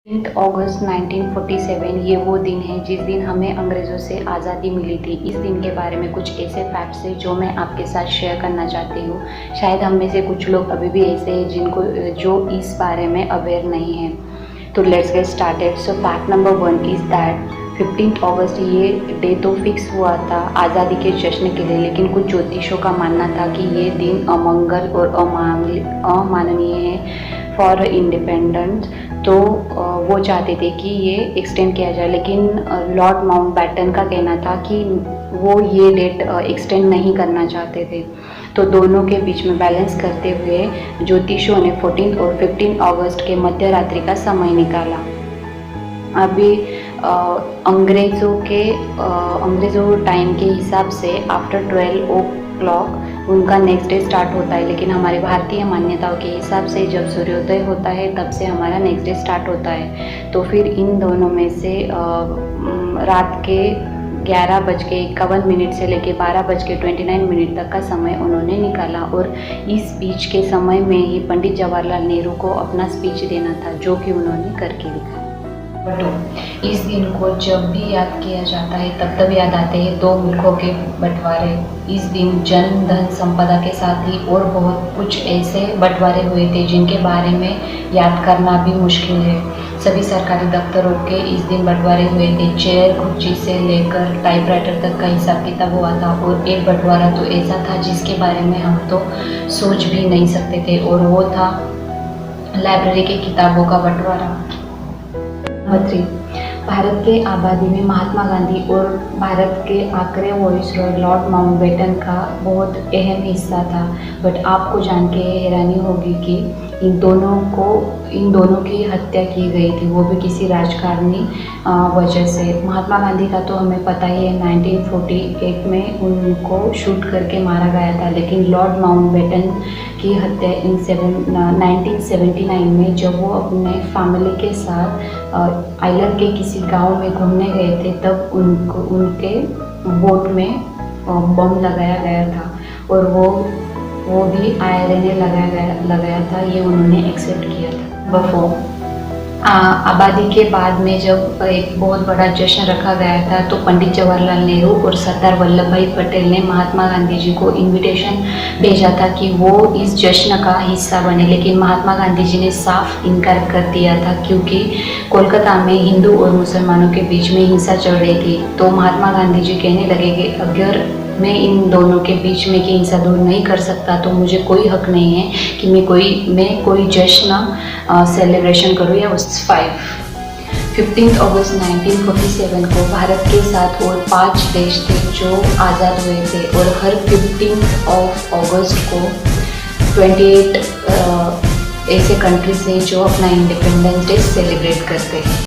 अगस्त 1947 ये वो दिन है जिस दिन हमें अंग्रेज़ों से आज़ादी मिली थी। इस दिन के बारे में कुछ ऐसे फैक्ट्स हैं जो मैं आपके साथ शेयर करना चाहती हूँ। शायद हम में से कुछ लोग अभी भी ऐसे हैं जो इस बारे में अवेयर नहीं हैं। तो let's get started. So fact number 1 is that 15 अगस्त ये डे तो फिक्स हुआ था आज़ादी के जश्न के लिए, लेकिन कुछ ज्योतिषों का मानना था कि ये दिन अमंगल और अमाननीय है फॉर इंडिपेंडेंस। तो वो चाहते थे कि ये एक्सटेंड किया जाए, लेकिन लॉर्ड माउंटबेटन का कहना था कि वो ये डेट एक्सटेंड नहीं करना चाहते थे। तो दोनों के बीच में बैलेंस करते हुए ज्योतिषों ने 14 और 15 अगस्त के मध्य रात्रि का समय निकाला। अभी अंग्रेज़ों टाइम के हिसाब से आफ्टर 12 ओ क्लॉक उनका नेक्स्ट डे स्टार्ट होता है, लेकिन हमारे भारतीय मान्यताओं के हिसाब से जब सूर्योदय होता है तब से हमारा नेक्स्ट डे स्टार्ट होता है। तो फिर इन दोनों में से रात के 11:51 से लेकर 12:29 तक का समय उन्होंने निकाला, और इस बीच के समय में ही पंडित जवाहरलाल नेहरू को अपना स्पीच देना था, जो कि उन्होंने करके दिखाया। इस दिन को जब भी याद किया जाता है तब याद आते हैं दो मुल्कों के बंटवारे। इस दिन जन धन संपदा के साथ ही और बहुत कुछ ऐसे बंटवारे हुए थे जिनके बारे में याद करना भी मुश्किल है। सभी सरकारी दफ्तरों के इस दिन बंटवारे हुए थे। चेयर कुर्सी से लेकर टाइपराइटर तक का हिसाब किताब हुआ था, और एक बंटवारा तो ऐसा था जिसके बारे में हम तो सोच भी नहीं सकते थे, और वो था लाइब्रेरी के किताबों का बंटवारा। नंबर 3, भारत के आबादी में महात्मा गांधी और भारत के आखिरी वायसरॉय लॉर्ड माउंटबेटन का बहुत अहम हिस्सा था। बट आपको जान के हैरानी होगी कि इन दोनों की हत्या की गई थी, वो भी किसी राजकारणी वजह से। महात्मा गांधी का तो हमें पता ही है, 1948 में उनको शूट करके मारा गया था, लेकिन लॉर्ड माउंटबेटन की हत्या 1979 में जब वो अपने फैमिली के साथ आइलैंड के किसी गांव में घूमने गए थे, तब उनके बोट में बम लगाया गया था, और वो भी IRA ने लगाया था। ये उन्होंने एक्सेप्ट किया था। नंबर 4, आबादी के बाद में जब एक बहुत बड़ा जश्न रखा गया था, तो पंडित जवाहरलाल नेहरू और सरदार वल्लभ भाई पटेल ने महात्मा गांधी जी को इनविटेशन भेजा था कि वो इस जश्न का हिस्सा बने, लेकिन महात्मा गांधी जी ने साफ इनकार कर दिया था, क्योंकि कोलकाता में हिंदू और मुसलमानों के बीच में हिंसा चल रही थी। तो महात्मा गांधी जी कहने लगे कि अगर मैं इन दोनों के बीच में की हिंसा दूर नहीं कर सकता तो मुझे कोई हक नहीं है कि मैं कोई जश्न सेलिब्रेशन करूँ या 15 अगस्त 1947 को भारत के साथ और 5 देश थे जो आज़ाद हुए थे, और हर 15 अगस्त को 28 ऐसे कंट्रीज हैं जो अपना इंडिपेंडेंस डे सेलिब्रेट करते हैं।